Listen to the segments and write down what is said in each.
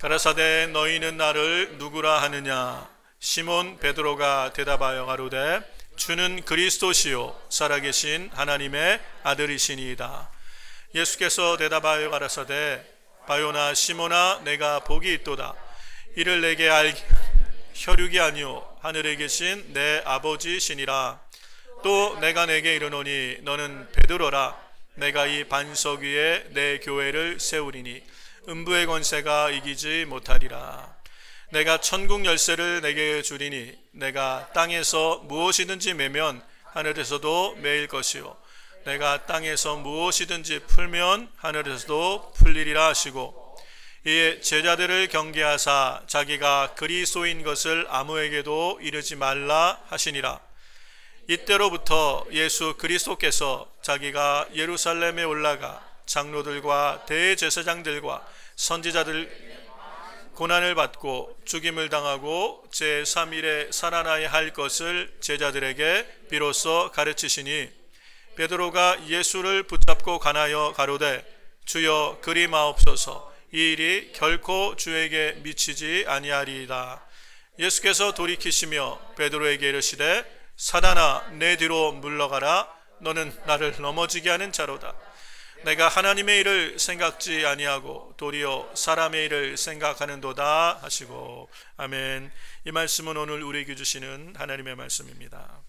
가라사대 너희는 나를 누구라 하느냐. 시몬 베드로가 대답하여 가로되 주는 그리스도시요 살아계신 하나님의 아들이시니이다. 예수께서 대답하여 가라사대 바요나 시몬아 내가 복이 있도다. 이를 내게 알게 혈육이 아니요 하늘에 계신 내 아버지시니라. 또 내가 내게 이르노니 너는 베드로라. 내가 이 반석 위에 내 교회를 세우리니 음부의 권세가 이기지 못하리라. 내가 천국 열쇠를 내게 주리니 내가 땅에서 무엇이든지 매면 하늘에서도 매일 것이요 내가 땅에서 무엇이든지 풀면 하늘에서도 풀리리라 하시고, 이에 제자들을 경계하사 자기가 그리스도인 것을 아무에게도 이르지 말라 하시니라. 이때로부터 예수 그리스도께서 자기가 예루살렘에 올라가 장로들과 대제사장들과 선지자들 고난을 받고 죽임을 당하고 제3일에 살아나야 할 것을 제자들에게 비로소 가르치시니, 베드로가 예수를 붙잡고 간하여 가로되 주여 그리 마옵소서. 이 일이 결코 주에게 미치지 아니하리이다. 예수께서 돌이키시며 베드로에게 이르시되 사단아 내 뒤로 물러가라. 너는 나를 넘어지게 하는 자로다. 내가 하나님의 일을 생각지 아니하고 도리어 사람의 일을 생각하는도다 하시고. 아멘. 이 말씀은 오늘 우리에게 주시는 하나님의 말씀입니다.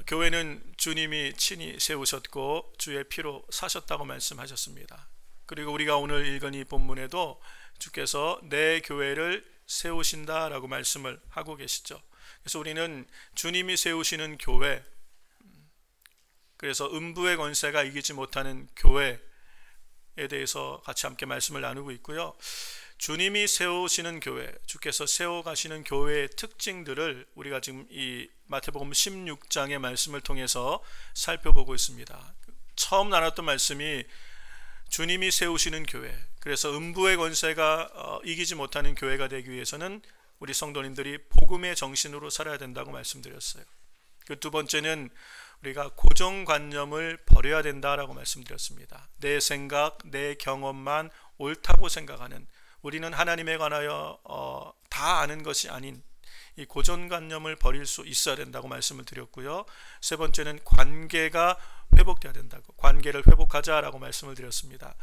교회는 주님이 친히 세우셨고 주의 피로 사셨다고 말씀하셨습니다. 그리고 우리가 오늘 읽은 이 본문에도 주께서 내 교회를 세우신다라고 말씀을 하고 계시죠. 그래서 우리는 주님이 세우시는 교회, 그래서 음부의 권세가 이기지 못하는 교회에 대해서 같이 함께 말씀을 나누고 있고요. 주님이 세우시는 교회, 주께서 세워가시는 교회의 특징들을 우리가 지금 이 마태복음 16장의 말씀을 통해서 살펴보고 있습니다. 처음 나눴던 말씀이 주님이 세우시는 교회, 그래서 음부의 권세가 이기지 못하는 교회가 되기 위해서는 우리 성도님들이 복음의 정신으로 살아야 된다고 말씀드렸어요. 그 두 번째는 우리가 고정관념을 버려야 된다라고 말씀드렸습니다. 내 생각, 내 경험만 옳다고 생각하는, 우리는 하나님에 관하여 다 아는 것이 아닌 이 고정관념을 버릴 수 있어야 된다고 말씀을 드렸고요. 세 번째는 관계가 회복돼야 된다고, 관계를 회복하자라고 말씀을 드렸습니다.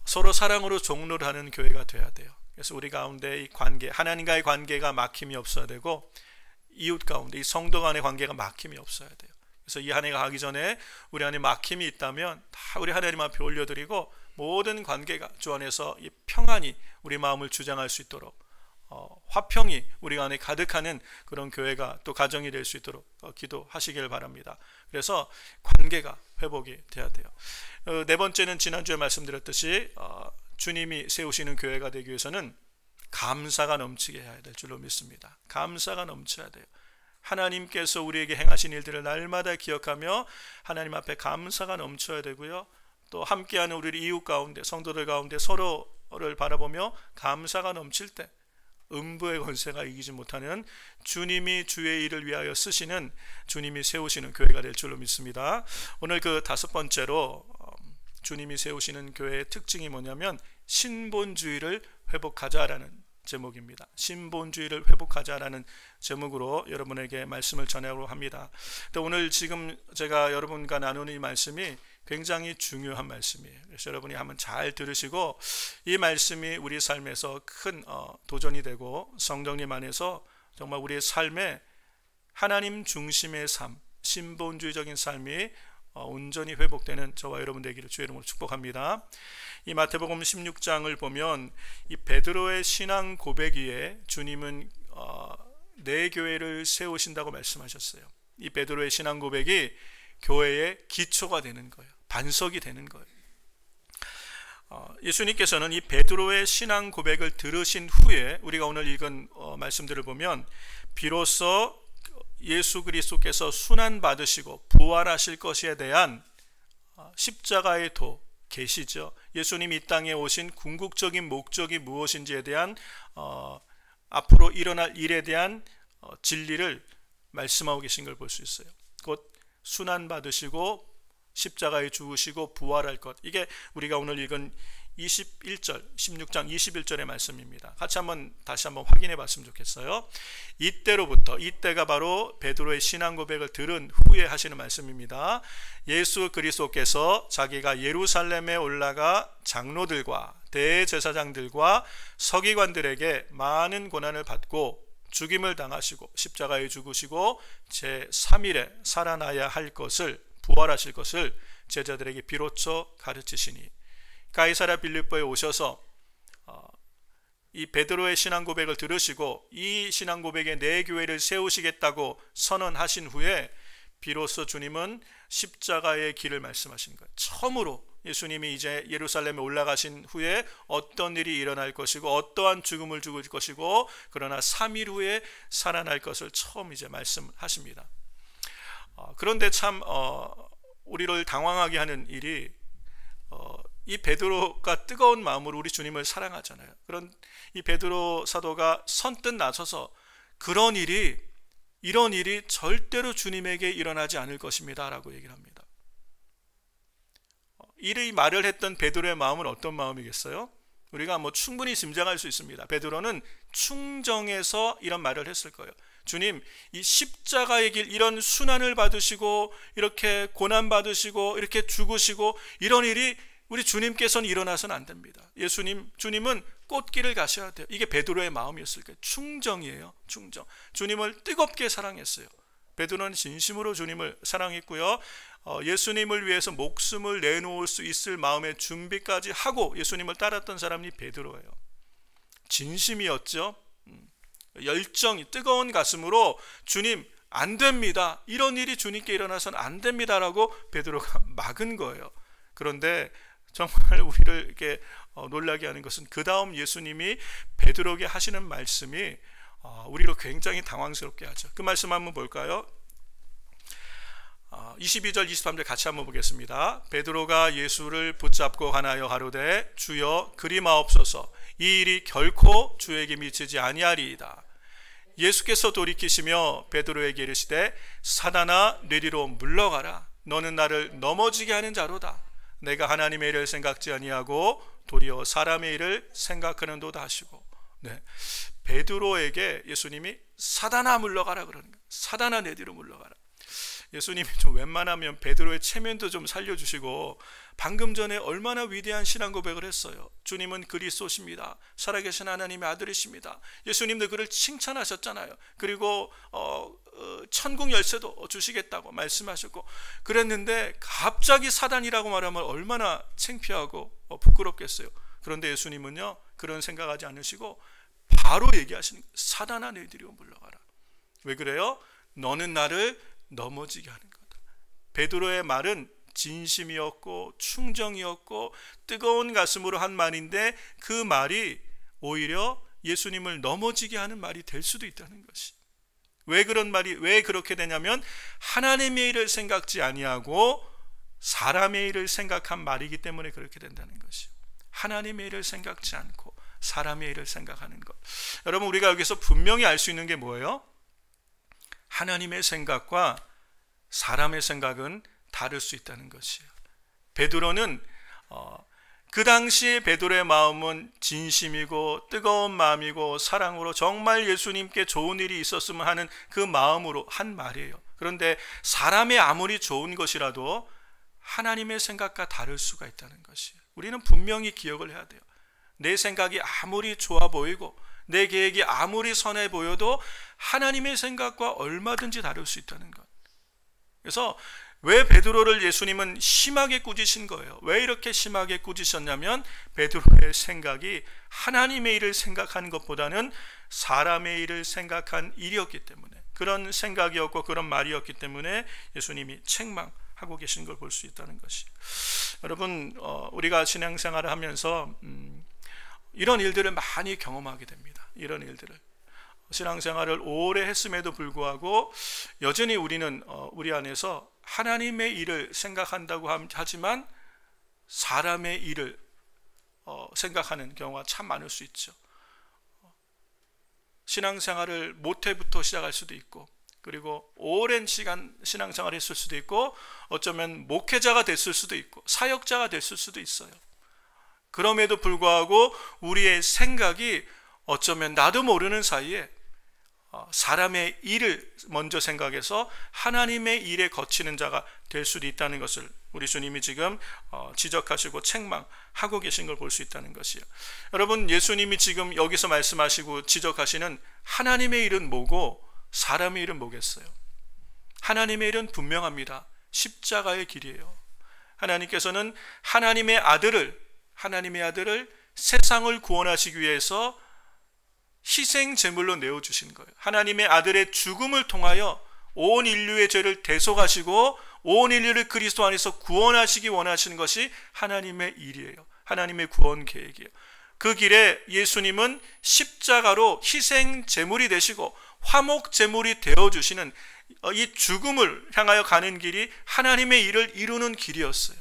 서로 사랑으로 종로를 하는 교회가 돼야 돼요. 그래서 우리 가운데 이 관계, 하나님과의 관계가 막힘이 없어야 되고, 이웃 가운데 이 성도 간의 관계가 막힘이 없어야 돼요. 그래서 이 한 해가 가기 전에 우리 안에 막힘이 있다면 다 우리 하나님 앞에 올려드리고, 모든 관계가 주 안에서 이 평안이 우리 마음을 주장할 수 있도록, 화평이 우리 안에 가득하는 그런 교회가 또 가정이 될 수 있도록 기도하시길 바랍니다. 그래서 관계가 회복이 돼야 돼요. 네 번째는 지난주에 말씀드렸듯이 주님이 세우시는 교회가 되기 위해서는 감사가 넘치게 해야 될 줄로 믿습니다. 감사가 넘쳐야 돼요. 하나님께서 우리에게 행하신 일들을 날마다 기억하며 하나님 앞에 감사가 넘쳐야 되고요. 또 함께하는 우리 이웃 가운데, 성도들 가운데 서로를 바라보며 감사가 넘칠 때 음부의 권세가 이기지 못하는, 주님이 주의 일을 위하여 쓰시는, 주님이 세우시는 교회가 될 줄로 믿습니다. 오늘 그 다섯 번째로 주님이 세우시는 교회의 특징이 뭐냐면 신본주의를 회복하자라는 제목입니다. 신본주의를 회복하자라는 제목으로 여러분에게 말씀을 전하려고 합니다. 오늘 지금 제가 여러분과 나누는 이 말씀이 굉장히 중요한 말씀이에요. 그래서 여러분이 한번 잘 들으시고 이 말씀이 우리 삶에서 큰 도전이 되고 성령님 안에서 정말 우리의 삶에 하나님 중심의 삶, 신본주의적인 삶이 온전히 회복되는 저와 여러분 되기를 주의 이름으로 축복합니다. 이 마태복음 16장을 보면 이 베드로의 신앙 고백 위에 주님은 내 교회를 세우신다고 말씀하셨어요. 이 베드로의 신앙 고백이 교회의 기초가 되는 거예요. 반석이 되는 거예요. 예수님께서는 이 베드로의 신앙 고백을 들으신 후에 우리가 오늘 읽은 말씀들을 보면 비로소 예수 그리스도께서 순환 받으시고 부활하실 것에 대한 십자가의 도 계시죠. 예수님이 이 땅에 오신 궁극적인 목적이 무엇인지에 대한 앞으로 일어날 일에 대한 진리를 말씀하고 계신 걸 볼 수 있어요. 곧 순환 받으시고 십자가에 죽으시고 부활할 것, 이게 우리가 오늘 읽은 21절, 16장 21절의 말씀입니다. 다시 한번 확인해 봤으면 좋겠어요. 이때가 바로 베드로의 신앙 고백을 들은 후에 하시는 말씀입니다. 예수 그리스도께서 자기가 예루살렘에 올라가 장로들과 대제사장들과 서기관들에게 많은 고난을 받고 죽임을 당하시고 십자가에 죽으시고 제3일에 살아나야 할 것을, 부활하실 것을 제자들에게 비로소 가르치시니, 가이사랴 빌립보에 오셔서 이 베드로의 신앙 고백을 들으시고 이 신앙 고백에 내 교회를 세우시겠다고 선언하신 후에 비로소 주님은 십자가의 길을 말씀하신 거예요. 처음으로 예수님이 이제 예루살렘에 올라가신 후에 어떤 일이 일어날 것이고 어떠한 죽음을 죽을 것이고 그러나 3일 후에 살아날 것을 처음 이제 말씀하십니다. 그런데 참 우리를 당황하게 하는 일이 이 베드로가 뜨거운 마음으로 우리 주님을 사랑하잖아요. 그런 이 베드로 사도가 선뜻 나서서 이런 일이 절대로 주님에게 일어나지 않을 것입니다 라고 얘기를 합니다. 이 말을 했던 베드로의 마음은 어떤 마음이겠어요? 우리가 충분히 짐작할 수 있습니다. 베드로는 충정에서 이런 말을 했을 거예요. 주님, 이 십자가의 길, 이런 순환을 받으시고 이렇게 고난 받으시고 이렇게 죽으시고 이런 일이 우리 주님께서는 일어나서는 안 됩니다. 주님은 꽃길을 가셔야 돼요. 이게 베드로의 마음이었을 거예요. 충정이에요. 충정. 주님을 뜨겁게 사랑했어요. 베드로는 진심으로 주님을 사랑했고요. 예수님을 위해서 목숨을 내놓을 수 있을 마음의 준비까지 하고 예수님을 따랐던 사람이 베드로예요. 진심이었죠. 열정이, 뜨거운 가슴으로 주님 안 됩니다. 이런 일이 주님께 일어나서는 안 됩니다라고 베드로가 막은 거예요. 그런데 정말 우리를 이렇게 놀라게 하는 것은 그 다음 예수님이 베드로에게 하시는 말씀이 우리를 굉장히 당황스럽게 하죠. 그 말씀 한번 볼까요? 22절 23절 같이 한번 보겠습니다. 베드로가 예수를 붙잡고 가나여 가로되 주여 그리마옵소서, 이 일이 결코 주에게 미치지 아니하리이다. 예수께서 돌이키시며 베드로에게 이르시되 사단아 내 뒤로 물러가라. 너는 나를 넘어지게 하는 자로다. 내가 하나님의 일을 생각지 아니하고 도리어 사람의 일을 생각하는도다 하시고, 베드로에게 예수님이 사단아 물러가라 그러는 거예요. 사단아 내 뒤로 물러가라. 예수님이 좀 웬만하면 베드로의 체면도 좀 살려주시고, 방금 전에 얼마나 위대한 신앙 고백을 했어요. 주님은 그리스도십니다. 살아계신 하나님의 아들이십니다. 예수님도 그를 칭찬하셨잖아요. 그리고 천국 열쇠도 주시겠다고 말씀하셨고 그랬는데 갑자기 사단이라고 말하면 얼마나 창피하고 부끄럽겠어요. 그런데 예수님은요, 그런 생각하지 않으시고 바로 얘기하시는 거예요. 사단아 내 뒤로 물러가라. 왜 그래요? 너는 나를 넘어지게 하는 거다. 베드로의 말은 진심이었고 충정이었고 뜨거운 가슴으로 한 말인데 그 말이 오히려 예수님을 넘어지게 하는 말이 될 수도 있다는 것이. 왜 그렇게 되냐면 하나님의 일을 생각지 아니하고 사람의 일을 생각한 말이기 때문에 그렇게 된다는 것이. 하나님의 일을 생각지 않고 사람의 일을 생각하는 것. 여러분, 우리가 여기서 분명히 알 수 있는 게 뭐예요? 하나님의 생각과 사람의 생각은 다를 수 있다는 것이에요. 베드로는 그 당시에 베드로의 마음은 진심이고 뜨거운 마음이고 사랑으로 정말 예수님께 좋은 일이 있었으면 하는 그 마음으로 한 말이에요. 그런데 사람의 아무리 좋은 것이라도 하나님의 생각과 다를 수가 있다는 것이에요. 우리는 분명히 기억을 해야 돼요. 내 생각이 아무리 좋아 보이고 내 계획이 아무리 선해 보여도 하나님의 생각과 얼마든지 다를 수 있다는 것. 그래서 왜 베드로를 예수님은 심하게 꾸짖으신 거예요? 왜 이렇게 심하게 꾸짖으셨냐면 베드로의 생각이 하나님의 일을 생각하는 것보다는 사람의 일을 생각한 일이었기 때문에, 그런 생각이었고 그런 말이었기 때문에 예수님이 책망하고 계신 걸 볼 수 있다는 것이. 여러분, 우리가 신앙생활을 하면서 이런 일들을 많이 경험하게 됩니다. 이런 일들을 신앙생활을 오래 했음에도 불구하고 여전히 우리는 우리 안에서 하나님의 일을 생각한다고 하지만 사람의 일을 생각하는 경우가 참 많을 수 있죠. 신앙생활을 모태부터 시작할 수도 있고, 그리고 오랜 시간 신앙생활을 했을 수도 있고, 어쩌면 목회자가 됐을 수도 있고 사역자가 됐을 수도 있어요. 그럼에도 불구하고 우리의 생각이 어쩌면 나도 모르는 사이에 사람의 일을 먼저 생각해서 하나님의 일에 거치는 자가 될 수도 있다는 것을 우리 주님이 지금 지적하시고 책망하고 계신 걸 볼 수 있다는 것이요. 여러분, 예수님이 지금 여기서 말씀하시고 지적하시는 하나님의 일은 뭐고 사람의 일은 뭐겠어요? 하나님의 일은 분명합니다. 십자가의 길이에요. 하나님께서는 하나님의 아들을 세상을 구원하시기 위해서 희생 제물로 내어주신 거예요. 하나님의 아들의 죽음을 통하여 온 인류의 죄를 대속하시고 온 인류를 그리스도 안에서 구원하시기 원하시는 것이 하나님의 일이에요. 하나님의 구원 계획이에요. 그 길에 예수님은 십자가로 희생 제물이 되시고 화목 제물이 되어주시는 이 죽음을 향하여 가는 길이 하나님의 일을 이루는 길이었어요.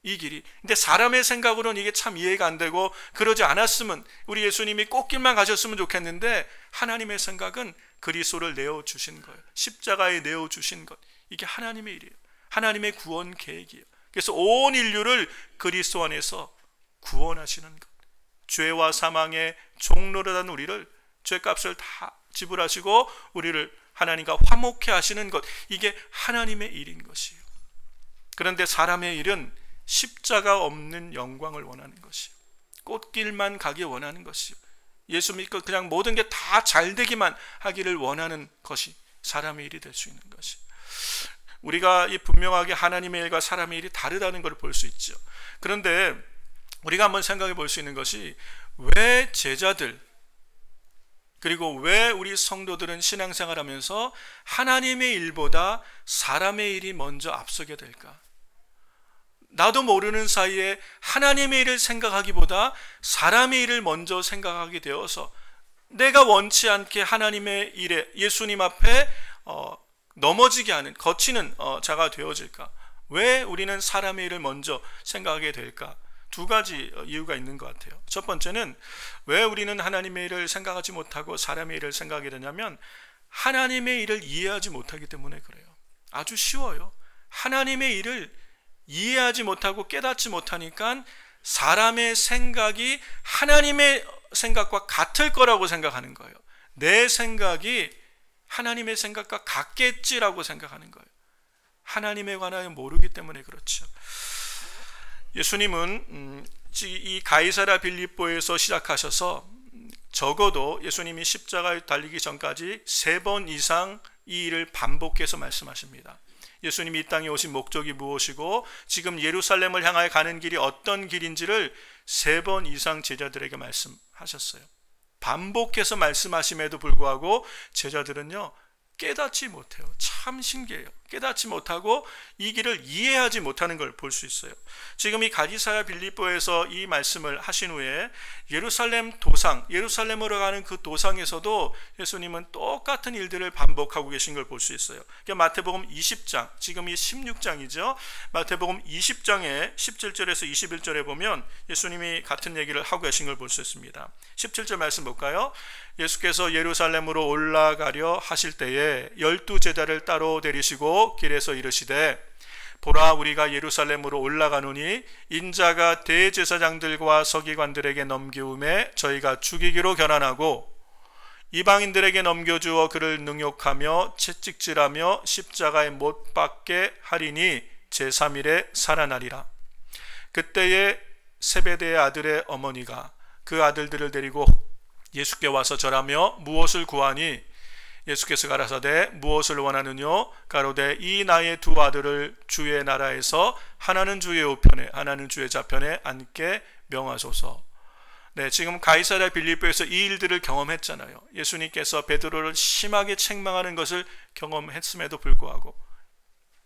이 길이. 근데 사람의 생각으로는 이게 참 이해가 안 되고, 그러지 않았으면, 우리 예수님이 꽃길만 가셨으면 좋겠는데, 하나님의 생각은 그리스도를 내어주신 거예요. 십자가에 내어주신 것. 이게 하나님의 일이에요. 하나님의 구원 계획이에요. 그래서 온 인류를 그리스도 안에서 구원하시는 것. 죄와 사망의 종노릇한 우리를, 죄값을 다 지불하시고 우리를 하나님과 화목해 하시는 것. 이게 하나님의 일인 것이에요. 그런데 사람의 일은 십자가 없는 영광을 원하는 것이요, 꽃길만 가기 원하는 것이요, 예수 믿고 그냥 모든 게 다 잘되기만 하기를 원하는 것이 사람의 일이 될 수 있는 것이. 우리가 이 분명하게 하나님의 일과 사람의 일이 다르다는 걸 볼 수 있죠. 그런데 우리가 한번 생각해 볼 수 있는 것이, 왜 제자들 그리고 왜 우리 성도들은 신앙생활하면서 하나님의 일보다 사람의 일이 먼저 앞서게 될까? 나도 모르는 사이에 하나님의 일을 생각하기보다 사람의 일을 먼저 생각하게 되어서 내가 원치 않게 하나님의 일에, 예수님 앞에 넘어지게 하는, 거치는 자가 되어질까? 왜 우리는 사람의 일을 먼저 생각하게 될까? 두 가지 이유가 있는 것 같아요. 첫 번째는, 왜 우리는 하나님의 일을 생각하지 못하고 사람의 일을 생각하게 되냐면, 하나님의 일을 이해하지 못하기 때문에 그래요. 아주 쉬워요. 하나님의 일을 이해하지 못하고 깨닫지 못하니까 사람의 생각이 하나님의 생각과 같을 거라고 생각하는 거예요. 내 생각이 하나님의 생각과 같겠지라고 생각하는 거예요. 하나님에 관하여 모르기 때문에 그렇죠. 예수님은 이 가이사랴 빌립보에서 시작하셔서 적어도 예수님이 십자가에 달리기 전까지 3번 이상 이 일을 반복해서 말씀하십니다. 예수님이 이 땅에 오신 목적이 무엇이고 지금 예루살렘을 향하여 가는 길이 어떤 길인지를 3번 이상 제자들에게 말씀하셨어요. 반복해서 말씀하심에도 불구하고 제자들은요, 깨닫지 못해요. 참 신기해요. 깨닫지 못하고 이 길을 이해하지 못하는 걸 볼 수 있어요. 지금 이 가이사랴 빌립보에서 이 말씀을 하신 후에 예루살렘 도상, 예루살렘으로 가는 그 도상에서도 예수님은 똑같은 일들을 반복하고 계신 걸 볼 수 있어요. 마태복음 20장, 지금 이 16장이죠. 마태복음 20장에 17절에서 21절에 보면 예수님이 같은 얘기를 하고 계신 걸 볼 수 있습니다. 17절 말씀 볼까요? 예수께서 예루살렘으로 올라가려 하실 때에 12 제자를 따로 데리시고 길에서 이르시되, 보라, 우리가 예루살렘으로 올라가노니 인자가 대제사장들과 서기관들에게 넘기움에 저희가 죽이기로 결단하고 이방인들에게 넘겨주어 그를 능욕하며 채찍질하며 십자가에 못 박게 하리니 제3일에 살아나리라. 그때에 세베대의 아들의 어머니가 그 아들들을 데리고 예수께 와서 절하며 무엇을 구하니? 예수께서 가라사대 무엇을 원하느뇨? 가로되 이 나의 2 아들을 주의 나라에서 하나는 주의 우편에 하나는 주의 좌편에 앉게 명하소서. 네, 지금 가이사랴 빌립보에서 이 일들을 경험했잖아요. 예수님께서 베드로를 심하게 책망하는 것을 경험했음에도 불구하고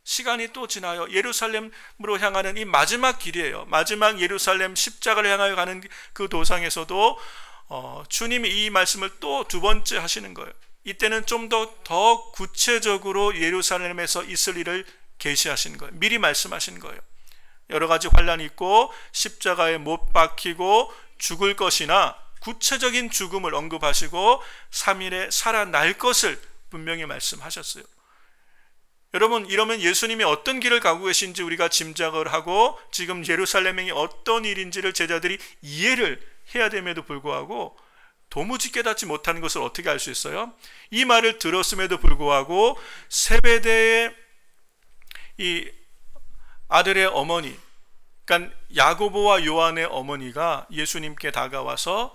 시간이 또 지나요. 예루살렘으로 향하는 이 마지막 길이에요. 마지막 예루살렘 십자가를 향하여 가는 그 도상에서도 주님이 이 말씀을 또 2번째 하시는 거예요. 이때는 좀 더 구체적으로 예루살렘에서 있을 일을 계시하신 거예요. 미리 말씀하신 거예요. 여러 가지 환란이 있고 십자가에 못 박히고 죽을 것이나 구체적인 죽음을 언급하시고 3일에 살아날 것을 분명히 말씀하셨어요. 여러분, 이러면 예수님이 어떤 길을 가고 계신지 우리가 짐작을 하고 지금 예루살렘행이 어떤 일인지를 제자들이 이해를 해야 됨에도 불구하고 도무지 깨닫지 못하는 것을 어떻게 알 수 있어요? 이 말을 들었음에도 불구하고 세베대의 이 아들의 어머니, 그러니까 야고보와 요한의 어머니가 예수님께 다가와서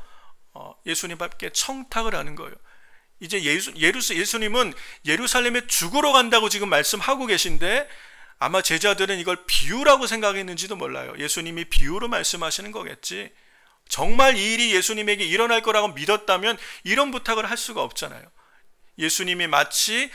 예수님 앞에 청탁을 하는 거예요. 이제 예수님은 예루살렘에 죽으러 간다고 지금 말씀하고 계신데 아마 제자들은 이걸 비유라고 생각했는지도 몰라요. 예수님이 비유로 말씀하시는 거겠지. 정말 이 일이 예수님에게 일어날 거라고 믿었다면 이런 부탁을 할 수가 없잖아요. 예수님이 마치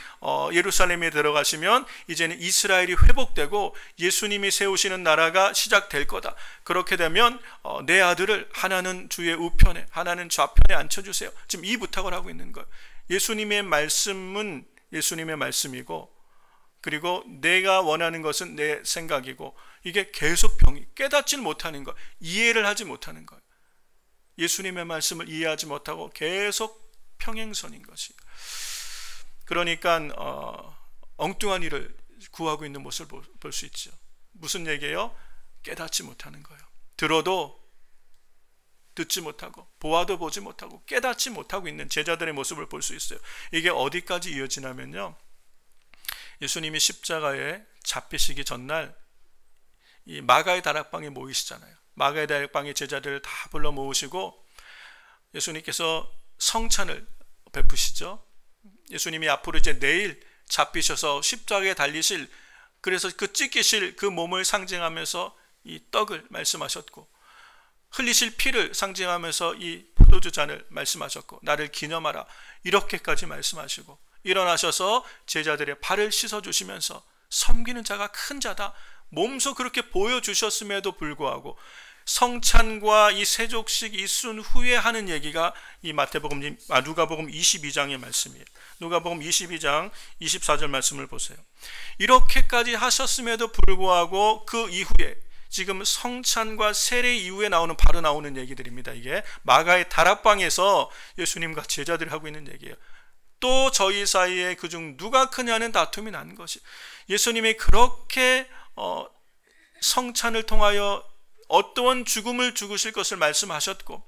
예루살렘에 들어가시면 이제는 이스라엘이 회복되고 예수님이 세우시는 나라가 시작될 거다. 그렇게 되면 내 아들을 하나는 주의 우편에 하나는 좌편에 앉혀주세요. 지금 이 부탁을 하고 있는 거예요. 예수님의 말씀은 예수님의 말씀이고, 그리고 내가 원하는 것은 내 생각이고, 이게 계속 깨닫지를 못하는 거예요. 이해를 하지 못하는 거예요. 예수님의 말씀을 이해하지 못하고 계속 평행선인 것이. 그러니까 엉뚱한 일을 구하고 있는 모습을 볼 수 있죠. 무슨 얘기예요? 깨닫지 못하는 거예요. 들어도 듣지 못하고 보아도 보지 못하고 깨닫지 못하고 있는 제자들의 모습을 볼 수 있어요. 이게 어디까지 이어지냐면요, 예수님이 십자가에 잡히시기 전날 이 마가의 다락방에 모이시잖아요. 마가의 다락방에 제자들을 다 불러 모으시고 예수님께서 성찬을 베푸시죠. 예수님이 앞으로 이제 내일 잡히셔서 십자가에 달리실, 그래서 그 찢기실 그 몸을 상징하면서 이 떡을 말씀하셨고, 흘리실 피를 상징하면서 이 포도주 잔을 말씀하셨고, 나를 기념하라 이렇게까지 말씀하시고, 일어나셔서 제자들의 발을 씻어주시면서 섬기는 자가 큰 자다 몸소 그렇게 보여주셨음에도 불구하고 성찬과 이 세족식 이순 후에 하는 얘기가 이 누가복음 22장의 말씀이에요. 누가복음 22장 24절 말씀을 보세요. 이렇게까지 하셨음에도 불구하고 그 이후에, 지금 성찬과 세례 이후에 바로 나오는 얘기들입니다. 이게 마가의 다락방에서 예수님과 제자들이 하고 있는 얘기예요. 또 저희 사이에 그중 누가 크냐는 다툼이 난 것이, 예수님이 그렇게 성찬을 통하여 어떠한 죽음을 죽으실 것을 말씀하셨고,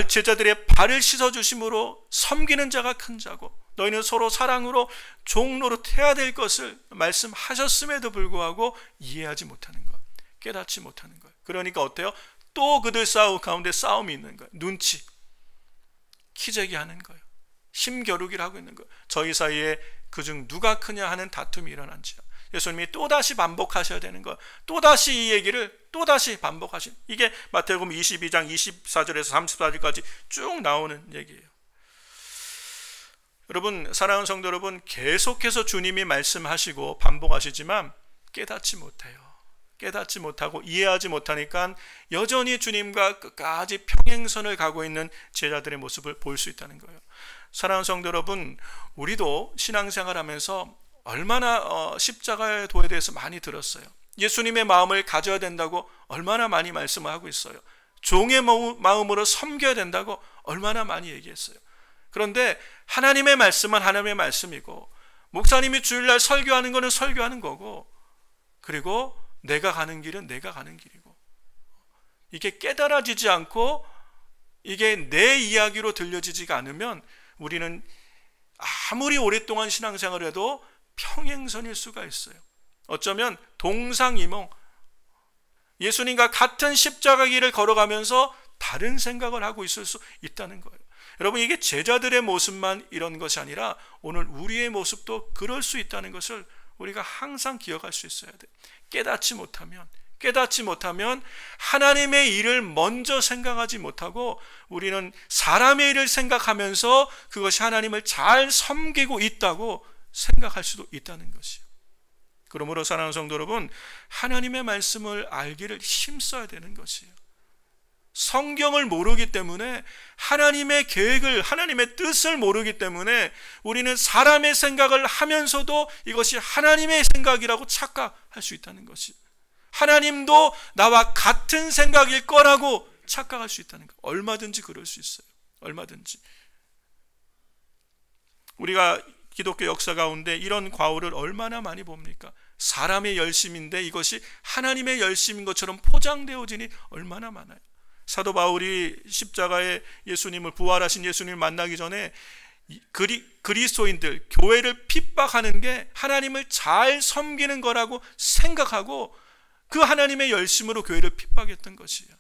제자들의 발을 씻어주심으로 섬기는 자가 큰 자고 너희는 서로 사랑으로 종노릇해야 될 것을 말씀하셨음에도 불구하고 이해하지 못하는 것, 깨닫지 못하는 것. 그러니까 어때요? 또 그들 가운데 싸움이 있는 거예요. 눈치, 키재기하는 거예요. 힘겨루기를 하고 있는 거예요. 저희 사이에 그중 누가 크냐 하는 다툼이 일어난지요. 예수님이 또다시 반복하셔야 되는 거, 또다시 이 얘기를 또다시 반복하신, 이게 마태복음 22장 24절에서 34절까지 쭉 나오는 얘기예요. 여러분, 사랑하는 성도 여러분, 계속해서 주님이 말씀하시고 반복하시지만 깨닫지 못해요. 깨닫지 못하고 이해하지 못하니까 여전히 주님과 끝까지 평행선을 가고 있는 제자들의 모습을 볼 수 있다는 거예요. 사랑하는 성도 여러분, 우리도 신앙생활하면서 얼마나 십자가의 도에 대해서 많이 들었어요. 예수님의 마음을 가져야 된다고 얼마나 많이 말씀을 하고 있어요. 종의 마음으로 섬겨야 된다고 얼마나 많이 얘기했어요. 그런데 하나님의 말씀은 하나님의 말씀이고, 목사님이 주일날 설교하는 거는 설교하는 거고, 그리고 내가 가는 길은 내가 가는 길이고, 이게 깨달아지지 않고 이게 내 이야기로 들려지지가 않으면 우리는 아무리 오랫동안 신앙생활을 해도 평행선일 수가 있어요. 어쩌면 동상이몽, 예수님과 같은 십자가 길을 걸어가면서 다른 생각을 하고 있을 수 있다는 거예요. 여러분, 이게 제자들의 모습만 이런 것이 아니라 오늘 우리의 모습도 그럴 수 있다는 것을 우리가 항상 기억할 수 있어야 돼요. 깨닫지 못하면 하나님의 일을 먼저 생각하지 못하고 우리는 사람의 일을 생각하면서 그것이 하나님을 잘 섬기고 있다고 생각할 수도 있다는 것이요. 그러므로 사랑하는 성도 여러분, 하나님의 말씀을 알기를 힘써야 되는 것이에요. 성경을 모르기 때문에, 하나님의 계획을, 하나님의 뜻을 모르기 때문에 우리는 사람의 생각을 하면서도 이것이 하나님의 생각이라고 착각할 수 있다는 것이에요. 하나님도 나와 같은 생각일 거라고 착각할 수 있다는 것. 얼마든지 그럴 수 있어요. 얼마든지. 우리가 기독교 역사 가운데 이런 과오를 얼마나 많이 봅니까? 사람의 열심인데 이것이 하나님의 열심인 것처럼 포장되어지니 얼마나 많아요. 사도 바울이 십자가에 예수님을, 부활하신 예수님을 만나기 전에 그리스도인들, 교회를 핍박하는 게 하나님을 잘 섬기는 거라고 생각하고 그 하나님의 열심으로 교회를 핍박했던 것이에요.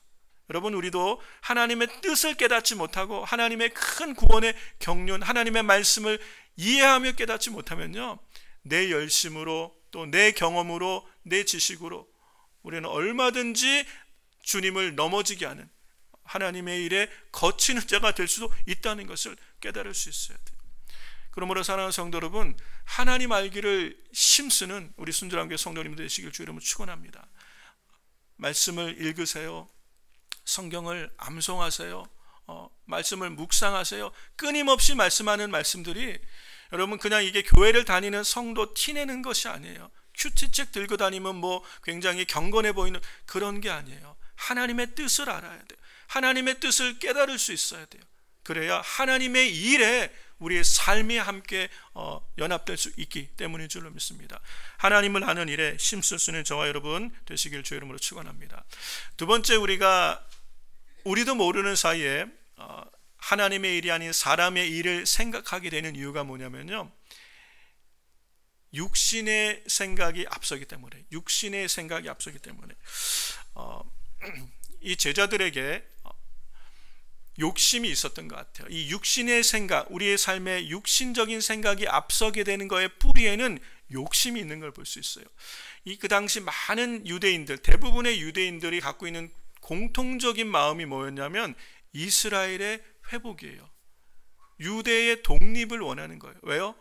여러분, 우리도 하나님의 뜻을 깨닫지 못하고 하나님의 큰 구원의 경륜, 하나님의 말씀을 이해하며 깨닫지 못하면요, 내 열심으로, 또 내 경험으로, 내 지식으로 우리는 얼마든지 주님을 넘어지게 하는 하나님의 일에 거치는 자가 될 수도 있다는 것을 깨달을 수 있어야 돼요. 그러므로 사랑하는 성도 여러분, 하나님 알기를 힘쓰는 우리 순절한 교회 성도님들 되시길 주의 이름으로 축원합니다. 말씀을 읽으세요. 성경을 암송하세요. 말씀을 묵상하세요. 끊임없이 말씀하는 말씀들이 여러분 그냥 이게 교회를 다니는 성도 티내는 것이 아니에요. 큐티책 들고 다니면 뭐 굉장히 경건해 보이는 그런 게 아니에요. 하나님의 뜻을 알아야 돼요. 하나님의 뜻을 깨달을 수 있어야 돼요. 그래야 하나님의 일에 우리의 삶이 함께 연합될 수 있기 때문인 줄로 믿습니다. 하나님을 아는 일에 힘쓸 수 있는 저와 여러분 되시길 주의 이름으로 축원합니다. 두 번째, 우리도 모르는 사이에 하나님의 일이 아닌 사람의 일을 생각하게 되는 이유가 뭐냐면요, 육신의 생각이 앞서기 때문에, 이 제자들에게 욕심이 있었던 것 같아요. 이 육신의 생각, 우리의 삶에 육신적인 생각이 앞서게 되는 것의 뿌리에는 욕심이 있는 걸 볼 수 있어요. 그 당시 많은 유대인들, 대부분의 유대인들이 갖고 있는 공통적인 마음이 뭐였냐면 이스라엘의 회복이에요. 유대의 독립을 원하는 거예요. 왜요?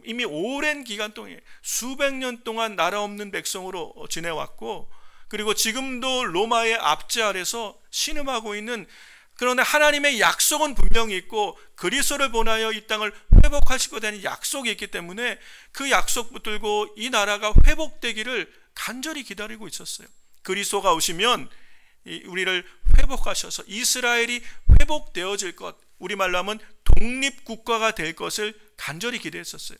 이미 오랜 기간 동안, 수백 년 동안 나라 없는 백성으로 지내왔고, 그리고 지금도 로마의 압제 아래서 신음하고 있는, 그러나 하나님의 약속은 분명히 있고 그리스도를 보내어 이 땅을 회복하실 것에 대한 약속이 있기 때문에 그 약속 붙들고 이 나라가 회복되기를 간절히 기다리고 있었어요. 그리스도가 오시면 우리를 회복하셔서 이스라엘이 회복되어질 것, 우리말로 하면 독립국가가 될 것을 간절히 기대했었어요.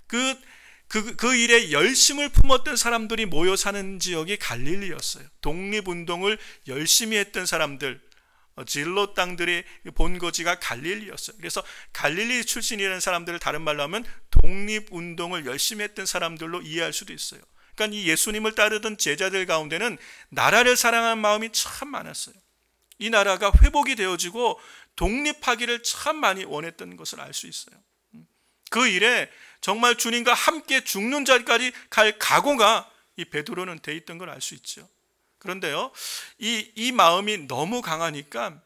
그 일에 열심을 품었던 사람들이 모여 사는 지역이 갈릴리였어요. 독립운동을 열심히 했던 사람들, 진로 땅들의 본거지가 갈릴리였어요. 그래서 갈릴리 출신이라는 사람들을 다른 말로 하면 독립운동을 열심히 했던 사람들로 이해할 수도 있어요. 그러니까 이 예수님을 따르던 제자들 가운데는 나라를 사랑하는 마음이 참 많았어요. 이 나라가 회복이 되어지고 독립하기를 참 많이 원했던 것을 알 수 있어요. 그 일에 정말 주님과 함께 죽는 자리까지 갈 각오가 이 베드로는 돼 있던 걸 알 수 있죠. 그런데요, 이 마음이 너무 강하니까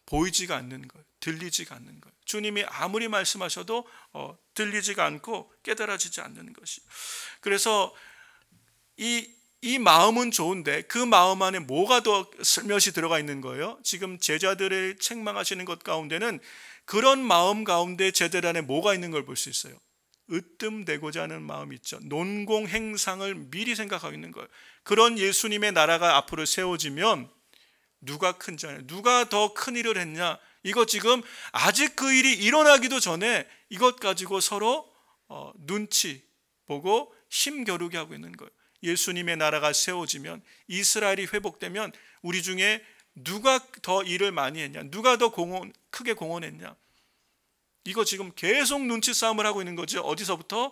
보이지가 않는 거예요. 들리지가 않는 거예요. 주님이 아무리 말씀하셔도 들리지가 않고 깨달아지지 않는 것이. 그래서 이 마음은 좋은데 그 마음 안에 뭐가 더 슬며시 들어가 있는 거예요? 지금 제자들을 책망하시는 것 가운데는 그런 마음 가운데 제자들 안에 뭐가 있는 걸 볼 수 있어요. 으뜸되고자 하는 마음이 있죠. 논공행상을 미리 생각하고 있는 거예요. 그런 예수님의 나라가 앞으로 세워지면 누가 큰 자냐, 누가 더 큰 일을 했냐, 이거 지금 아직 그 일이 일어나기도 전에 이것 가지고 서로 눈치 보고 힘겨루게 하고 있는 거예요. 예수님의 나라가 세워지면, 이스라엘이 회복되면 우리 중에 누가 더 일을 많이 했냐, 누가 더 크게 공헌했냐, 이거 지금 계속 눈치 싸움을 하고 있는 거죠. 어디서부터?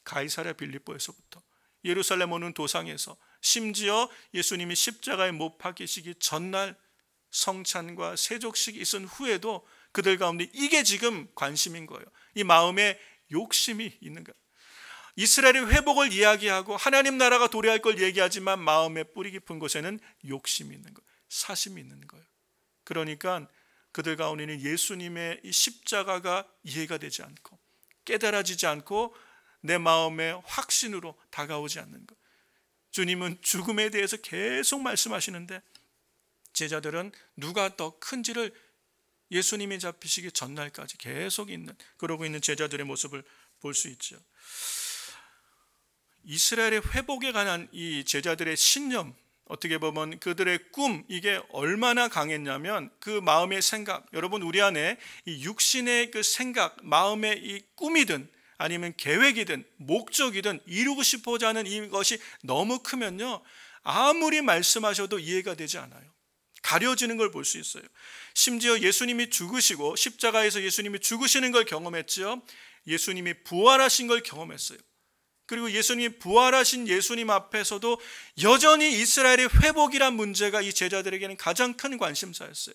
가이사랴 빌립보에서부터, 예루살렘 오는 도상에서, 심지어 예수님이 십자가에 못 박히시기 전날 성찬과 세족식이 있은 후에도 그들 가운데 이게 지금 관심인 거예요. 이 마음에 욕심이 있는 거예요. 이스라엘의 회복을 이야기하고 하나님 나라가 도래할 걸 얘기하지만 마음의 뿌리 깊은 곳에는 욕심이 있는 거예요. 사심이 있는 거예요. 그러니까 그들 가운데는 예수님의 이 십자가가 이해가 되지 않고 깨달아지지 않고 내 마음의 확신으로 다가오지 않는 것. 주님은 죽음에 대해서 계속 말씀하시는데 제자들은 누가 더 큰지를 예수님이 잡히시기 전날까지 계속 그러고 있는 제자들의 모습을 볼 수 있죠. 이스라엘의 회복에 관한 이 제자들의 신념, 어떻게 보면 그들의 꿈, 이게 얼마나 강했냐면 그 마음의 생각, 여러분 우리 안에 이 육신의 그 생각, 마음의 이 꿈이든 아니면 계획이든 목적이든 이루고 싶어자 하는 이것이 너무 크면요, 아무리 말씀하셔도 이해가 되지 않아요. 가려지는 걸 볼 수 있어요. 심지어 예수님이 죽으시고 십자가에서 예수님이 죽으시는 걸 경험했죠. 예수님이 부활하신 걸 경험했어요. 그리고 예수님이 부활하신 예수님 앞에서도 여전히 이스라엘의 회복이란 문제가 이 제자들에게는 가장 큰 관심사였어요.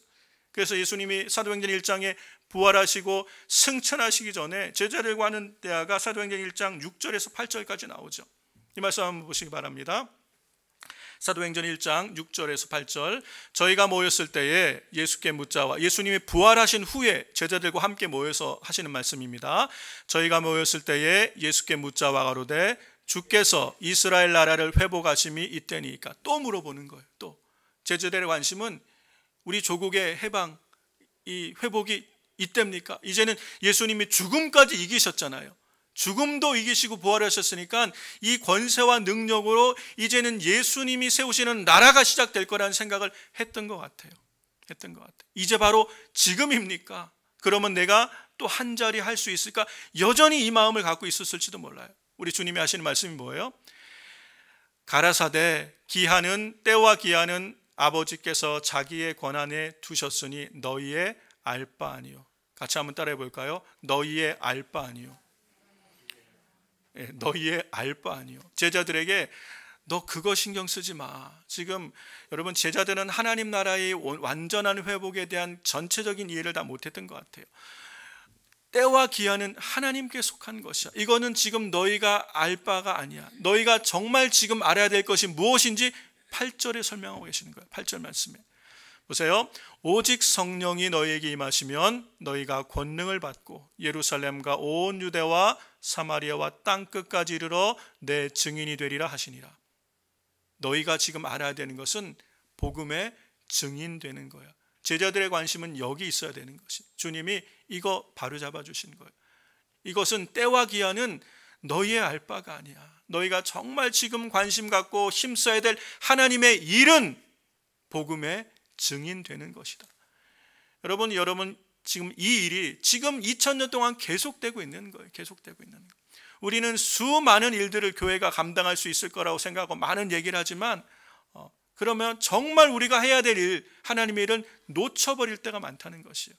그래서 예수님이 사도행전 1장에 부활하시고 승천하시기 전에 제자들과 하는 대화가 사도행전 1장 6절에서 8절까지 나오죠. 이 말씀 한번 보시기 바랍니다. 사도행전 1장 6절에서 8절, 저희가 모였을 때에 예수께 묻자와, 예수님이 부활하신 후에 제자들과 함께 모여서 하시는 말씀입니다. 저희가 모였을 때에 예수께 묻자와 가로되 주께서 이스라엘 나라를 회복하심이 이때니까. 또 물어보는 거예요. 또 제자들의 관심은 우리 조국의 해방, 이 회복이 이때입니까? 이제는 예수님이 죽음까지 이기셨잖아요. 죽음도 이기시고 부활하셨으니까 이 권세와 능력으로 이제는 예수님이 세우시는 나라가 시작될 거라는 생각을 했던 것 같아요. 이제 바로 지금입니까? 그러면 내가 또 한 자리 할 수 있을까? 여전히 이 마음을 갖고 있었을지도 몰라요. 우리 주님이 하시는 말씀이 뭐예요? 가라사대 기한은, 때와 기한은 아버지께서 자기의 권한에 두셨으니 너희의 알 바 아니요. 같이 한번 따라해 볼까요? 너희의 알 바 아니요. 너희의 알 바 아니요. 제자들에게 너 그거 신경 쓰지 마. 지금 여러분, 제자들은 하나님 나라의 완전한 회복에 대한 전체적인 이해를 다 못했던 것 같아요. 때와 기한은 하나님께 속한 것이야. 이거는 지금 너희가 알 바가 아니야. 너희가 정말 지금 알아야 될 것이 무엇인지 8절에 설명하고 계시는 거예요. 8절 말씀에 보세요. 오직 성령이 너희에게 임하시면 너희가 권능을 받고 예루살렘과 온 유대와 사마리아와 땅끝까지 이르러 내 증인이 되리라 하시니라. 너희가 지금 알아야 되는 것은 복음의 증인되는 거야. 제자들의 관심은 여기 있어야 되는 것이, 주님이 이거 바로 잡아주신 거예요. 이것은 때와 기한은 너희의 알 바가 아니야. 너희가 정말 지금 관심 갖고 힘써야 될 하나님의 일은 복음의 증인되는 것이다. 여러분 지금 이 일이 지금 2000년 동안 계속되고 있는 거예요. 우리는 수많은 일들을 교회가 감당할 수 있을 거라고 생각하고 많은 얘기를 하지만 그러면 정말 우리가 해야 될 일, 하나님의 일은 놓쳐버릴 때가 많다는 것이에요.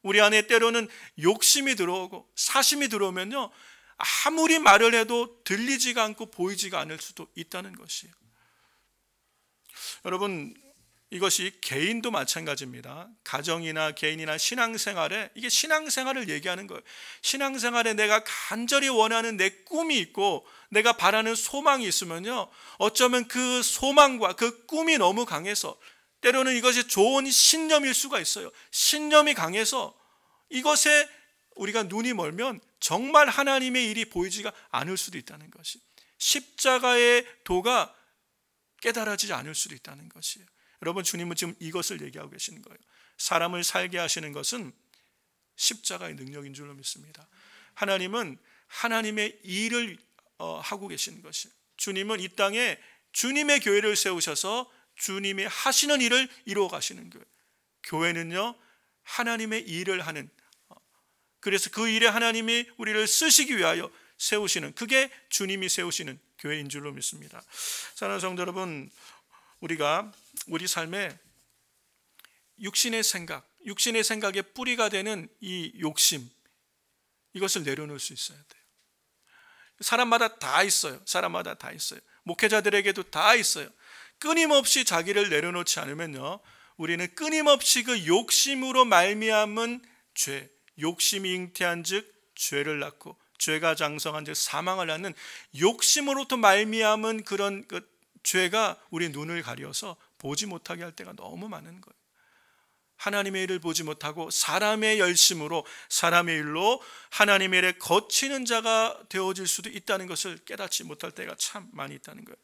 우리 안에 때로는 욕심이 들어오고 사심이 들어오면요, 아무리 말을 해도 들리지가 않고 보이지가 않을 수도 있다는 것이에요. 여러분, 이것이 개인도 마찬가지입니다. 가정이나 개인이나 신앙생활에, 이게 신앙생활을 얘기하는 거예요. 신앙생활에 내가 간절히 원하는 내 꿈이 있고 내가 바라는 소망이 있으면요, 어쩌면 그 소망과 그 꿈이 너무 강해서, 때로는 이것이 좋은 신념일 수가 있어요. 신념이 강해서 이것에 우리가 눈이 멀면 정말 하나님의 일이 보이지가 않을 수도 있다는 것이, 십자가의 도가 깨달아지지 않을 수도 있다는 것이에요. 여러분, 주님은 지금 이것을 얘기하고 계시는 거예요. 사람을 살게 하시는 것은 십자가의 능력인 줄로 믿습니다. 하나님은 하나님의 일을 하고 계시는 것이에요. 주님은 이 땅에 주님의 교회를 세우셔서 주님이 하시는 일을 이루어 가시는 교회. 교회는요, 하나님의 일을 하는, 그래서 그 일에 하나님이 우리를 쓰시기 위하여 세우시는, 그게 주님이 세우시는 교회인 줄로 믿습니다. 사랑하는 성도 여러분, 우리가 우리 삶에 육신의 생각의 뿌리가 되는 이 욕심, 이것을 내려놓을 수 있어야 돼요. 사람마다 다 있어요. 목회자들에게도 다 있어요. 끊임없이 자기를 내려놓지 않으면요, 우리는 끊임없이 그 욕심으로 말미암은 죄, 욕심이 잉태한 즉 죄를 낳고 죄가 장성한 즉 사망을 낳는 욕심으로부터 말미암은 그런 그 죄가 우리 눈을 가려서 보지 못하게 할 때가 너무 많은 거예요. 하나님의 일을 보지 못하고 사람의 열심으로, 사람의 일로 하나님의 일에 거치는 자가 되어질 수도 있다는 것을 깨닫지 못할 때가 참 많이 있다는 거예요.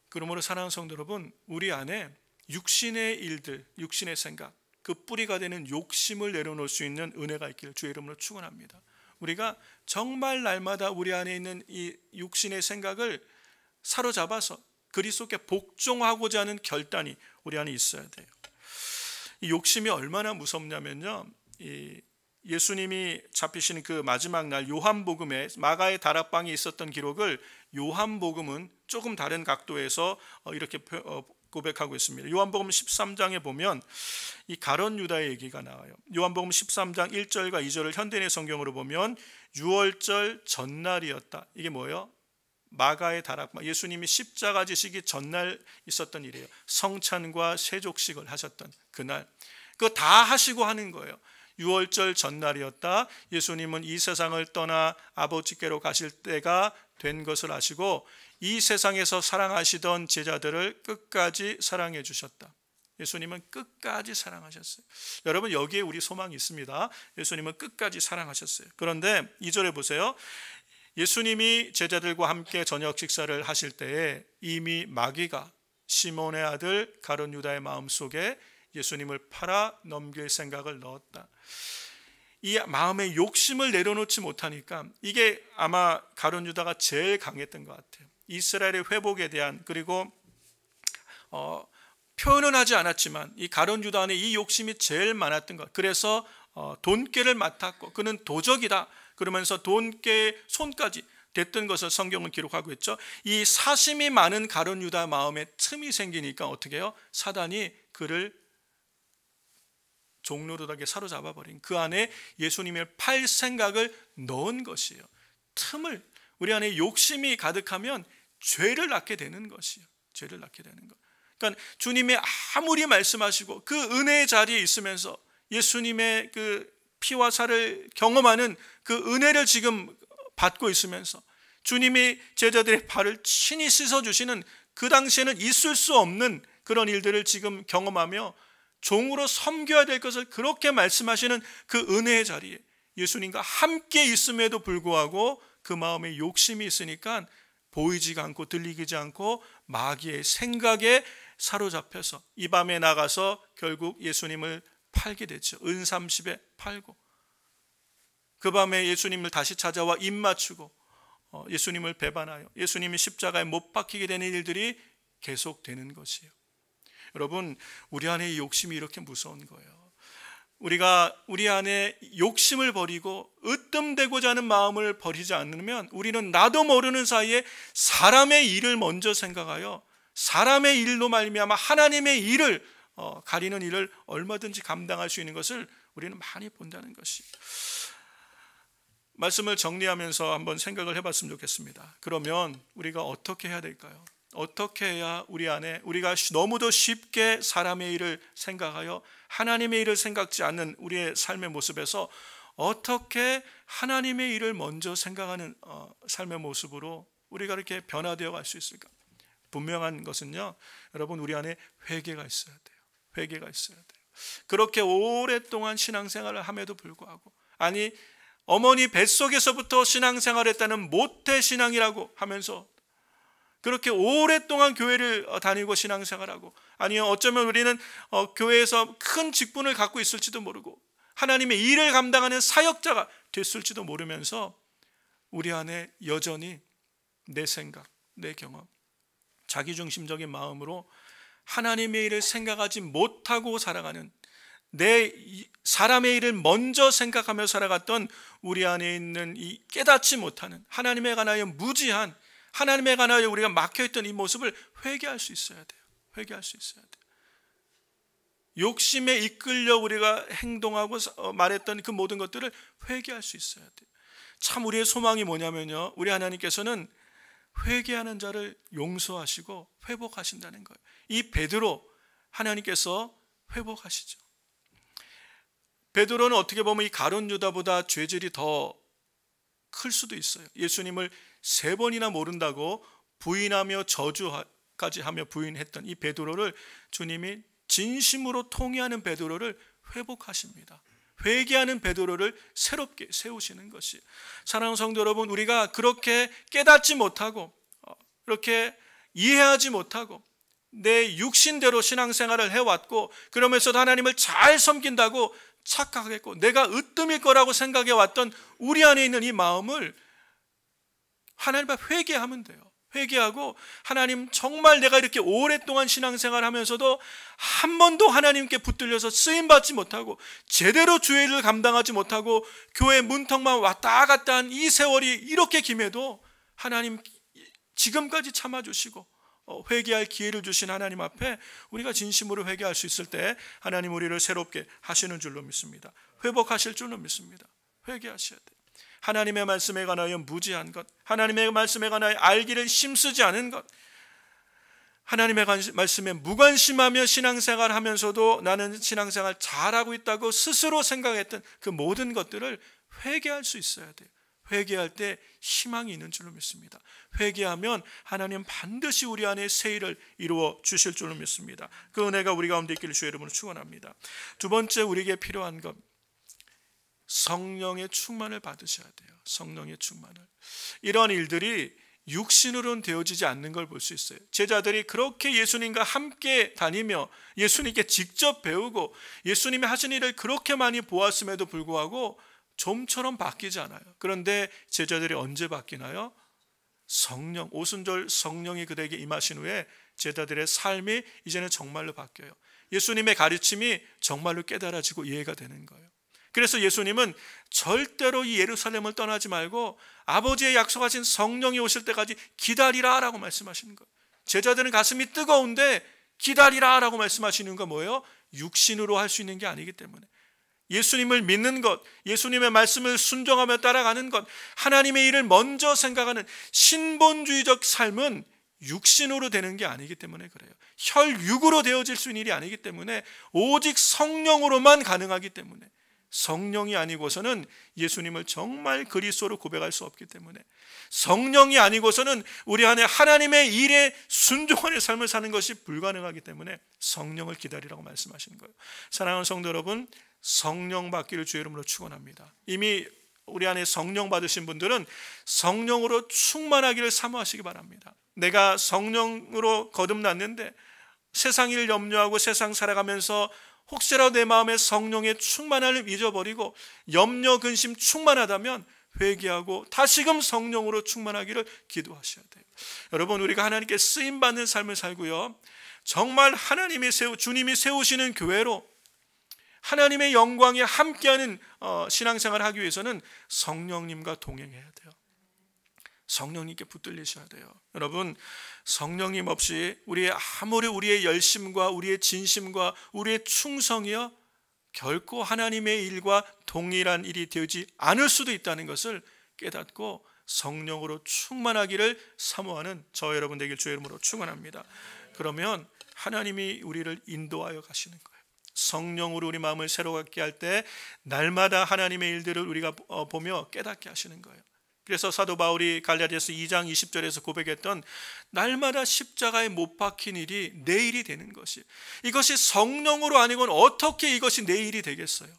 그러므로 사랑하는 성도 여러분, 우리 안에 육신의 일들, 육신의 생각, 그 뿌리가 되는 욕심을 내려놓을 수 있는 은혜가 있기를 주의 이름으로 축원합니다. 우리가 정말 날마다 우리 안에 있는 이 육신의 생각을 사로잡아서 그리스도께 복종하고자 하는 결단이 우리 안에 있어야 돼요. 이 욕심이 얼마나 무섭냐면요, 예수님이 잡히시는 그 마지막 날 요한복음에 마가의 다락방에 있었던 기록을 요한복음은 조금 다른 각도에서 이렇게 고백하고 있습니다. 요한복음 13장에 보면 이 가룟 유다의 얘기가 나와요. 요한복음 13장 1절과 2절을 현대인의 성경으로 보면 유월절 전날이었다. 이게 뭐예요? 마가의 다락방, 예수님이 십자가 지시기 전날 있었던 일이에요. 성찬과 세족식을 하셨던 그날, 그거 다 하시고 하는 거예요. 유월절 전날이었다. 예수님은 이 세상을 떠나 아버지께로 가실 때가 된 것을 아시고 이 세상에서 사랑하시던 제자들을 끝까지 사랑해 주셨다. 예수님은 끝까지 사랑하셨어요. 여러분, 여기에 우리 소망이 있습니다. 예수님은 끝까지 사랑하셨어요. 그런데 2절에 보세요. 예수님이 제자들과 함께 저녁 식사를 하실 때에 이미 마귀가 시몬의 아들 가룟 유다의 마음속에 예수님을 팔아 넘길 생각을 넣었다. 이 마음의 욕심을 내려놓지 못하니까, 이게 아마 가룟 유다가 제일 강했던 것 같아요. 이스라엘의 회복에 대한, 그리고 표현은 하지 않았지만 이 가룟 유다 안에 이 욕심이 제일 많았던 것. 그래서 돈깨를 맡았고 그는 도적이다 그러면서 돈깨의 손까지 됐던 것을 성경은 기록하고 있죠. 이 사심이 많은 가룟 유다 마음에 틈이 생기니까 어떻게 해요? 사단이 그를 종노릇하게 사로잡아 버린, 그 안에 예수님을 팔 생각을 넣은 것이에요. 틈을, 우리 안에 욕심이 가득하면 죄를 낳게 되는 것이에요. 죄를 낳게 되는 것. 그러니까 주님이 아무리 말씀하시고 그 은혜의 자리에 있으면서 예수님의 그 피와 살을 경험하는 그 은혜를 지금 받고 있으면서 주님이 제자들의 발을 친히 씻어주시는, 그 당시에는 있을 수 없는 그런 일들을 지금 경험하며 종으로 섬겨야 될 것을 그렇게 말씀하시는 그 은혜의 자리에 예수님과 함께 있음에도 불구하고 그 마음에 욕심이 있으니까 보이지가 않고 들리지 않고 마귀의 생각에 사로잡혀서 이 밤에 나가서 결국 예수님을 팔게 됐죠. 은 30에 팔고 그 밤에 예수님을 다시 찾아와 입 맞추고 예수님을 배반하여 예수님이 십자가에 못 박히게 되는 일들이 계속되는 것이에요. 여러분, 우리 안에 이 욕심이 이렇게 무서운 거예요. 우리가 우리 안에 욕심을 버리고 으뜸되고자 하는 마음을 버리지 않으면 우리는 나도 모르는 사이에 사람의 일을 먼저 생각하여 사람의 일로 말미암아 하나님의 일을 가리는 일을 얼마든지 감당할 수 있는 것을 우리는 많이 본다는 것이. 말씀을 정리하면서 한번 생각을 해봤으면 좋겠습니다. 그러면 우리가 어떻게 해야 될까요? 어떻게 해야 우리 안에, 우리가 너무도 쉽게 사람의 일을 생각하여 하나님의 일을 생각지 않는 우리의 삶의 모습에서 어떻게 하나님의 일을 먼저 생각하는 삶의 모습으로 우리가 이렇게 변화되어 갈 수 있을까? 분명한 것은요, 여러분, 우리 안에 회개가 있어야 돼요. 회개가 있어야 돼요. 그렇게 오랫동안 신앙생활을 함에도 불구하고, 아니 어머니 뱃속에서부터 신앙생활했다는 모태신앙이라고 하면서 그렇게 오랫동안 교회를 다니고 신앙생활하고, 아니요 어쩌면 우리는 교회에서 큰 직분을 갖고 있을지도 모르고 하나님의 일을 감당하는 사역자가 됐을지도 모르면서 우리 안에 여전히 내 생각, 내 경험, 자기중심적인 마음으로 하나님의 일을 생각하지 못하고 살아가는, 내 사람의 일을 먼저 생각하며 살아갔던 우리 안에 있는 이 깨닫지 못하는 하나님에 관하여 무지한, 하나님에 관하여 우리가 막혀있던 이 모습을 회개할 수 있어야 돼요. 회개할 수 있어야 돼요. 욕심에 이끌려 우리가 행동하고 말했던 그 모든 것들을 회개할 수 있어야 돼요. 참 우리의 소망이 뭐냐면요, 우리 하나님께서는 회개하는 자를 용서하시고 회복하신다는 거예요. 이 베드로 하나님께서 회복하시죠. 베드로는 어떻게 보면 이 가룟 유다보다 죄질이 더 클 수도 있어요. 예수님을 3번이나 모른다고 부인하며 저주까지 하며 부인했던 이 베드로를 주님이 진심으로 통회하는 베드로를 회복하십니다. 회개하는 베드로를 새롭게 세우시는 것이. 사랑하는 성도 여러분, 우리가 그렇게 깨닫지 못하고 그렇게 이해하지 못하고 내 육신대로 신앙생활을 해왔고 그러면서도 하나님을 잘 섬긴다고 착각했고 내가 으뜸일 거라고 생각해 왔던 우리 안에 있는 이 마음을 하나님 앞에 회개하면 돼요. 회개하고 하나님, 정말 내가 이렇게 오랫동안 신앙생활 하면서도 한 번도 하나님께 붙들려서 쓰임받지 못하고 제대로 주의 일을 감당하지 못하고 교회 문턱만 왔다 갔다 한 이 세월이 이렇게 김해도 하나님 지금까지 참아주시고 회개할 기회를 주신 하나님 앞에 우리가 진심으로 회개할 수 있을 때 하나님 우리를 새롭게 하시는 줄로 믿습니다. 회복하실 줄로 믿습니다. 회개하셔야 돼요. 하나님의 말씀에 관하여 무지한 것, 하나님의 말씀에 관하여 알기를 힘쓰지 않은 것, 하나님의 말씀에 무관심하며 신앙생활 하면서도 나는 신앙생활 잘하고 있다고 스스로 생각했던 그 모든 것들을 회개할 수 있어야 돼요. 회개할 때 희망이 있는 줄로 믿습니다. 회개하면 하나님 반드시 우리 안에 새 일을 이루어 주실 줄로 믿습니다. 그 은혜가 우리 가운데 있기를 주의 이름으로 축원합니다. 두 번째, 우리에게 필요한 것, 성령의 충만을 받으셔야 돼요. 성령의 충만을. 이러한 일들이 육신으로는 되어지지 않는 걸 볼 수 있어요. 제자들이 그렇게 예수님과 함께 다니며 예수님께 직접 배우고 예수님이 하신 일을 그렇게 많이 보았음에도 불구하고 좀처럼 바뀌지 않아요. 그런데 제자들이 언제 바뀌나요? 성령, 오순절 성령이 그들에게 임하신 후에 제자들의 삶이 이제는 정말로 바뀌어요. 예수님의 가르침이 정말로 깨달아지고 이해가 되는 거예요. 그래서 예수님은 절대로 이 예루살렘을 떠나지 말고 아버지의 약속하신 성령이 오실 때까지 기다리라 라고 말씀하시는 거예요. 제자들은 가슴이 뜨거운데 기다리라 라고 말씀하시는 건 뭐예요? 육신으로 할 수 있는 게 아니기 때문에. 예수님을 믿는 것, 예수님의 말씀을 순종하며 따라가는 것, 하나님의 일을 먼저 생각하는 신본주의적 삶은 육신으로 되는 게 아니기 때문에 그래요. 혈육으로 되어질 수 있는 일이 아니기 때문에 오직 성령으로만 가능하기 때문에, 성령이 아니고서는 예수님을 정말 그리스도로 고백할 수 없기 때문에, 성령이 아니고서는 우리 안에 하나님의 일에 순종하는 삶을 사는 것이 불가능하기 때문에 성령을 기다리라고 말씀하시는 거예요. 사랑하는 성도 여러분, 성령 받기를 주의 이름으로 축원합니다. 이미 우리 안에 성령 받으신 분들은 성령으로 충만하기를 사모하시기 바랍니다. 내가 성령으로 거듭났는데 세상 일 염려하고 세상 살아가면서 혹시라도 내 마음에 성령의 충만함을 잊어버리고 염려 근심 충만하다면 회개하고 다시금 성령으로 충만하기를 기도하셔야 돼요. 여러분, 우리가 하나님께 쓰임받는 삶을 살고요, 정말 주님이 세우시는 교회로 하나님의 영광에 함께하는 신앙생활을 하기 위해서는 성령님과 동행해야 돼요. 성령님께 붙들리셔야 돼요. 여러분, 성령님 없이 아무리 우리의 열심과 우리의 진심과 우리의 충성이요, 결코 하나님의 일과 동일한 일이 되지 않을 수도 있다는 것을 깨닫고 성령으로 충만하기를 사모하는 저 여러분 되길 주의 이름으로 축원합니다. 그러면 하나님이 우리를 인도하여 가시는 거예요. 성령으로 우리 마음을 새롭게 할 때 날마다 하나님의 일들을 우리가 보며 깨닫게 하시는 거예요. 그래서 사도 바울이 갈라디아서 2장 20절에서 고백했던 날마다 십자가에 못 박힌 일이 내 일이 되는 것이, 이것이 성령으로 아니고는 어떻게 이것이 내 일이 되겠어요?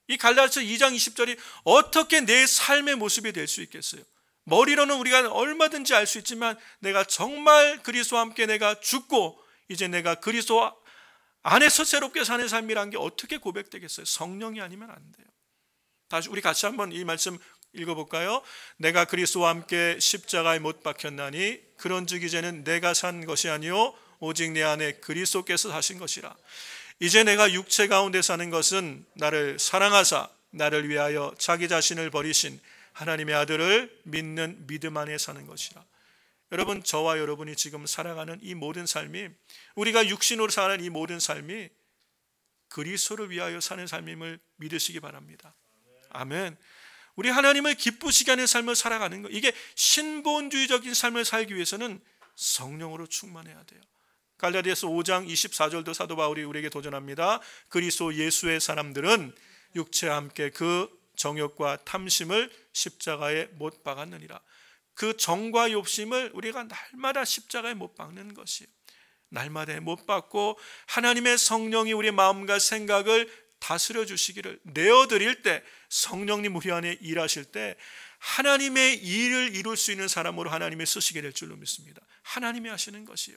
이 갈라디아서 2장 20절이 어떻게 내 삶의 모습이 될 수 있겠어요? 머리로는 우리가 얼마든지 알 수 있지만 내가 정말 그리스도와 함께 내가 죽고 이제 내가 그리스도 안에서 새롭게 사는 삶이란 게 어떻게 고백되겠어요? 성령이 아니면 안 돼요. 다시 우리 같이 한번 이 말씀 읽어볼까요? 내가 그리스도와 함께 십자가에 못 박혔나니 그런즉 이제는 내가 산 것이 아니요 오직 내 안에 그리스도께서 사신 것이라. 이제 내가 육체 가운데 사는 것은 나를 사랑하사 나를 위하여 자기 자신을 버리신 하나님의 아들을 믿는 믿음 안에 사는 것이라. 여러분, 저와 여러분이 지금 살아가는 이 모든 삶이, 우리가 육신으로 사는 이 모든 삶이 그리스도를 위하여 사는 삶임을 믿으시기 바랍니다. 아멘. 우리 하나님을 기쁘시게 하는 삶을 살아가는 것, 이게 신본주의적인 삶을 살기 위해서는 성령으로 충만해야 돼요. 갈라디아서 5장 24절도 사도 바울이 우리에게 도전합니다. 그리스도 예수의 사람들은 육체와 함께 그 정욕과 탐심을 십자가에 못 박았느니라. 그 정과 욕심을 우리가 날마다 십자가에 못 박는 것이에요. 날마다 못 박고 하나님의 성령이 우리 마음과 생각을 다스려 주시기를, 내어드릴 때 성령님 우리 안에 일하실 때 하나님의 일을 이룰 수 있는 사람으로 하나님이 쓰시게 될 줄로 믿습니다. 하나님이 하시는 것이에요.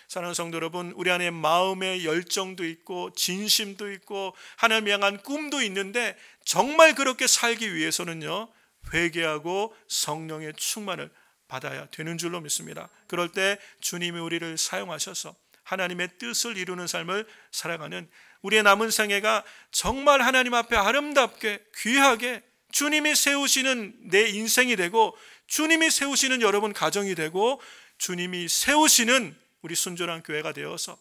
사랑하는 성도 여러분, 우리 안에 마음의 열정도 있고 진심도 있고 하나님 향한 꿈도 있는데 정말 그렇게 살기 위해서는요, 회개하고 성령의 충만을 받아야 되는 줄로 믿습니다. 그럴 때 주님이 우리를 사용하셔서 하나님의 뜻을 이루는 삶을 살아가는 우리의 남은 생애가 정말 하나님 앞에 아름답게 귀하게 주님이 세우시는 내 인생이 되고, 주님이 세우시는 여러분 가정이 되고, 주님이 세우시는 우리 순전한 교회가 되어서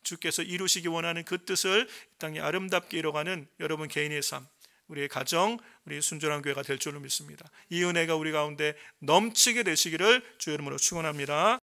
주께서 이루시기 원하는 그 뜻을 이 땅에 아름답게 이뤄가는 여러분 개인의 삶, 우리의 가정, 우리 순전한 교회가 될 줄로 믿습니다. 이 은혜가 우리 가운데 넘치게 되시기를 주 이름으로 축원합니다.